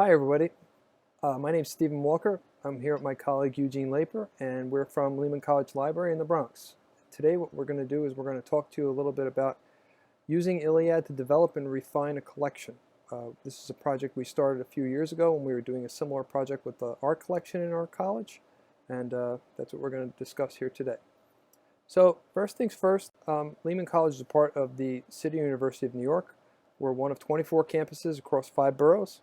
Hi everybody, my name is Stephen Walker. I'm here with my colleague Eugene Laper, and we're from Lehman College Library in the Bronx. Today what we're going to do is we're going to talk to you a little bit about using ILLiad to develop and refine a collection. This is a project we started a few years ago when we were doing a similar project with the art collection in our college, and that's what we're going to discuss here today. So first things first, Lehman College is a part of the City University of New York. We're one of 24 campuses across 5 boroughs.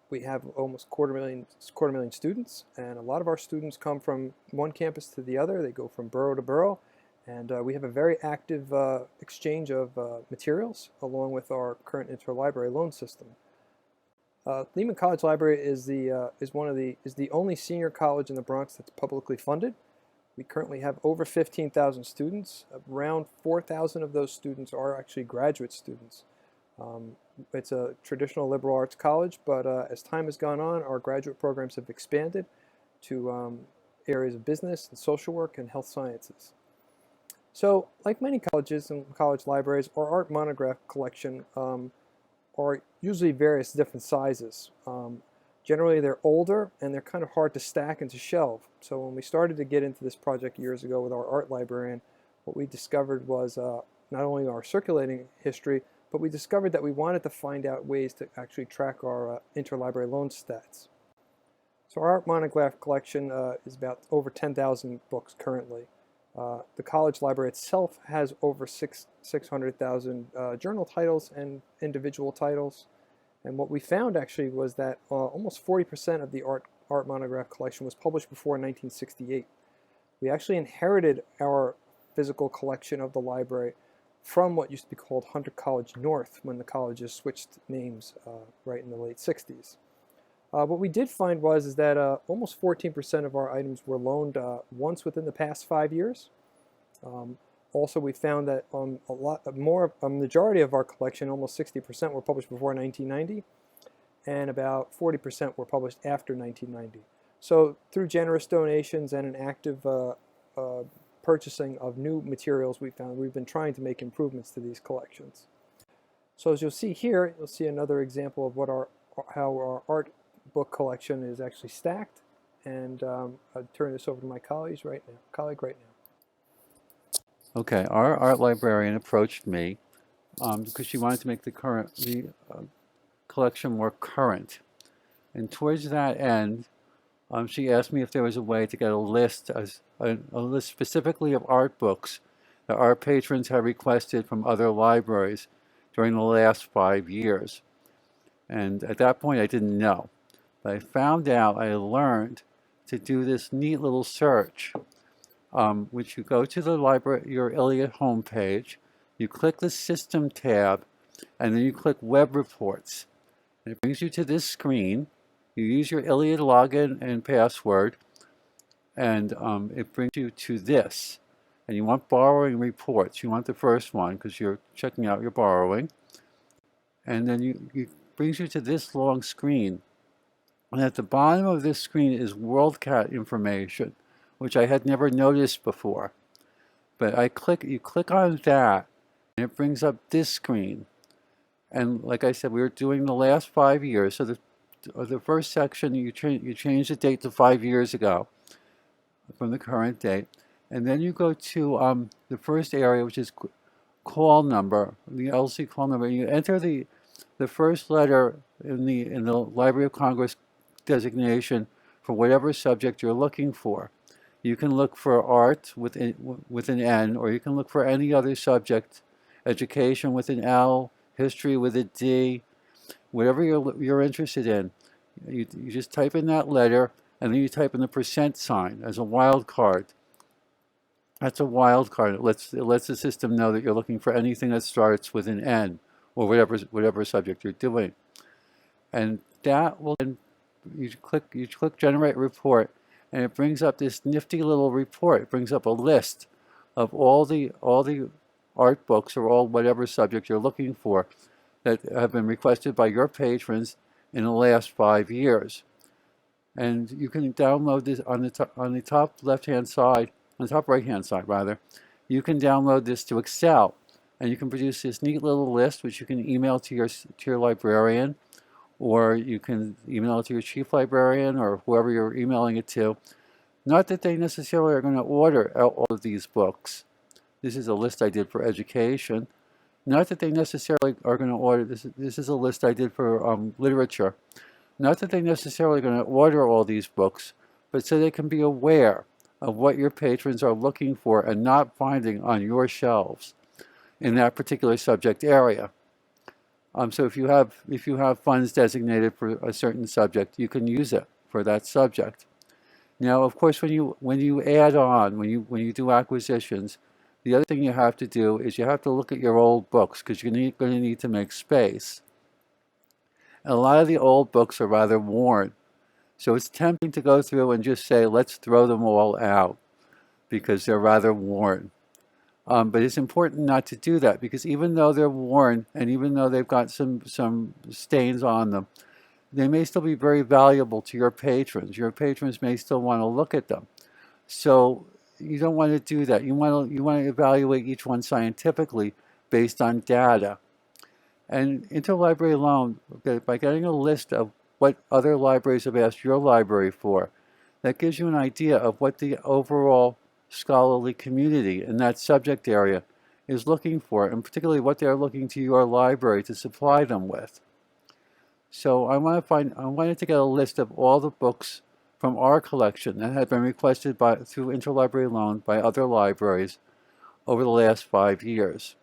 We have almost quarter million students, and a lot of our students come from one campus to the other. They go from borough to borough, and we have a very active exchange of materials along with our current interlibrary loan system. Lehman College Library is the only senior college in the Bronx that's publicly funded. We currently have over 15,000 students. Around 4,000 of those students are actually graduate students. It's a traditional liberal arts college, but as time has gone on, our graduate programs have expanded to areas of business and social work and health sciences. So, like many colleges and college libraries, our Art Monograph collection are usually various different sizes. Generally, they're older and they're kind of hard to stack and to shelve. So when we started to get into this project years ago with our art librarian, what we discovered was not only our circulating history, but we discovered that we wanted to find out ways to actually track our interlibrary loan stats. So our Art Monograph collection is about over 10,000 books currently. The college library itself has over 600,000 journal titles and individual titles. And what we found actually was that almost 40% of the Art Monograph collection was published before 1968. We actually inherited our physical collection of the library from what used to be called Hunter College North when the colleges switched names right in the late 60s. What we did find was that almost 14% of our items were loaned once within the past 5 years. Also, we found that a majority of our collection, almost 60%, were published before 1990, and about 40% were published after 1990. So through generous donations and an active purchasing of new materials, we've been trying to make improvements to these collections. So as you'll see here, you'll see another example of how our art book collection is actually stacked. And I'll turn this over to my colleague right now. Okay, our art librarian approached me because she wanted to make the collection more current. And towards that end, she asked me if there was a way to get a list specifically of art books that our patrons have requested from other libraries during the last 5 years. And at that point, I didn't know. But I learned to do this neat little search, which you go to the library, your ILLiad homepage, you click the System tab, and then you click Web Reports. And it brings you to this screen. You use your ILLiad login and password, and it brings you to this. And you want borrowing reports. You want the first one because you're checking out your borrowing. And then it brings you to this long screen. And at the bottom of this screen is WorldCat information, which I had never noticed before. But you click on that, and it brings up this screen. And like I said, we were doing the last 5 years. So the first section, you change the date to 5 years ago from the current date. And then you go to the first area, which is call number, the LC call number. And you enter the first letter in the Library of Congress designation for whatever subject you're looking for. You can look for art with an N, or you can look for any other subject, education with an L, history with a D, whatever you're interested in. You just type in that letter, and then you type in the % as a wild card. That's a wild card. It lets the system know that you're looking for anything that starts with an N, or whatever subject you're doing. And that will then you click Generate Report, and it brings up this nifty little report. It brings up a list of all the art books or all whatever subject you're looking for that have been requested by your patrons in the last 5 years. And you can download this on the top left-hand side, on the top right-hand side rather. You can download this to Excel, and you can produce this neat little list, which you can email to your librarian, or you can email it to your chief librarian or whoever you're emailing it to. Not that they necessarily are going to order all of these books. This is a list I did for education. Not that they necessarily are going to order, this is a list I did for literature. Not that they necessarily are going to order all these books, but so they can be aware of what your patrons are looking for and not finding on your shelves in that particular subject area. So if you have funds designated for a certain subject, you can use it for that subject. Now, of course, when you add on, when you do acquisitions, the other thing you have to do is you have to look at your old books because you're going to need to make space. And a lot of the old books are rather worn. So it's tempting to go through and just say, let's throw them all out because they're rather worn. But it's important not to do that because even though they're worn and even though they've got some stains on them, they may still be very valuable to your patrons. Your patrons may still want to look at them. So you don't want to do that. You want to evaluate each one scientifically based on data. And Interlibrary alone, by getting a list of what other libraries have asked your library for, that gives you an idea of what the overall scholarly community in that subject area is looking for, and particularly what they're looking to your library to supply them with. So I wanted to get a list of all the books from our collection that had been requested through Interlibrary loan by other libraries over the last 5 years.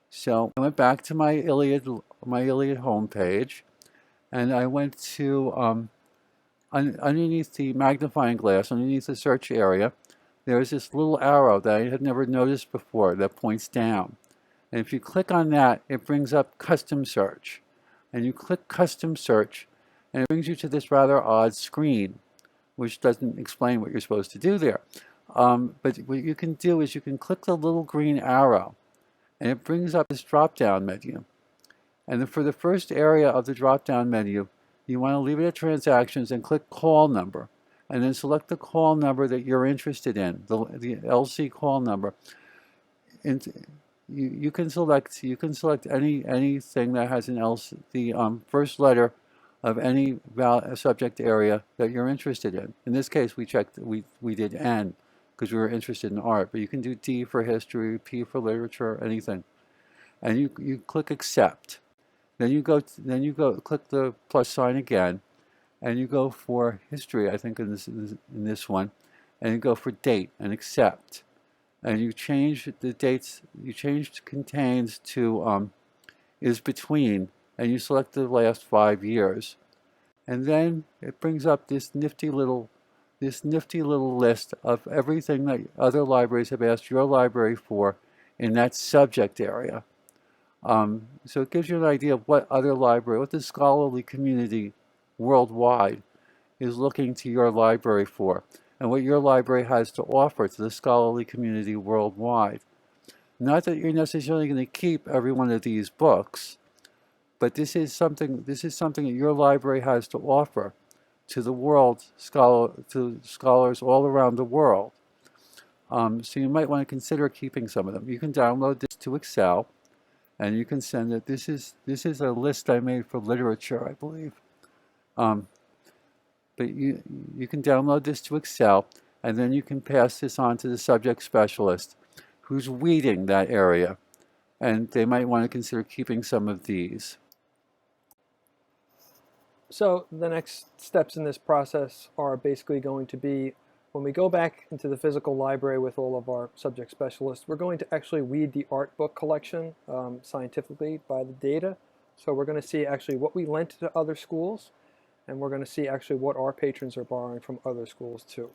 So I went back to my ILLiad homepage, and I went to underneath the magnifying glass, underneath the search area, there is this little arrow that I had never noticed before that points down. And if you click on that, it brings up custom search. And you click custom search, and it brings you to this rather odd screen, which doesn't explain what you're supposed to do there. But what you can do is you can click the little green arrow, and it brings up this drop-down menu. And then for the first area of the drop-down menu, you want to leave it at transactions and click call number, and then select the call number that you're interested in, the LC call number. And you can select anything that has an LC, the first letter of any subject area that you're interested in. In this case, we did N because we were interested in art, but you can do D for history, P for literature, anything. And you click accept. Then you go click the plus sign again, and you go for history, I think in this one, and you go for date and accept. And you change the dates, you change contains to is between, and you select the last 5 years. And then it brings up this nifty little list of everything that other libraries have asked your library for in that subject area. So it gives you an idea of what what the scholarly community worldwide is looking to your library for, and what your library has to offer to the scholarly community worldwide. Not that you're necessarily going to keep every one of these books, but this is something that your library has to offer to the world, to scholars all around the world. So you might want to consider keeping some of them. You can download this to Excel, and you can send it. This is a list I made for literature, I believe. But you can download this to Excel, and then you can pass this on to the subject specialist who's weeding that area, and they might want to consider keeping some of these. So the next steps in this process are basically going to be when we go back into the physical library with all of our subject specialists, we're going to actually weed the art book collection scientifically by the data. So we're going to see actually what we lent to other schools, and we're going to see actually what our patrons are borrowing from other schools too.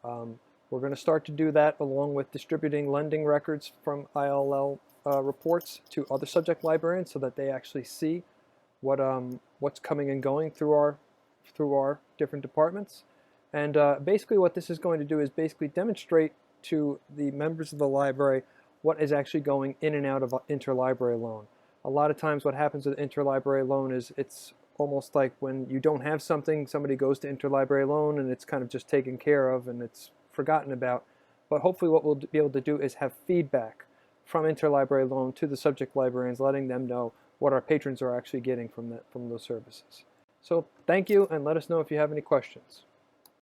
We're going to start to do that along with distributing lending records from ILL reports to other subject librarians so that they actually see what's coming and going through our different departments. And basically what this is going to do is basically demonstrate to the members of the library what is actually going in and out of interlibrary loan. A lot of times what happens with interlibrary loan is it's almost like when you don't have something, somebody goes to interlibrary loan and it's kind of just taken care of and it's forgotten about. But hopefully what we'll be able to do is have feedback from interlibrary loan to the subject librarians, letting them know what our patrons are actually getting from those services. So thank you, and let us know if you have any questions.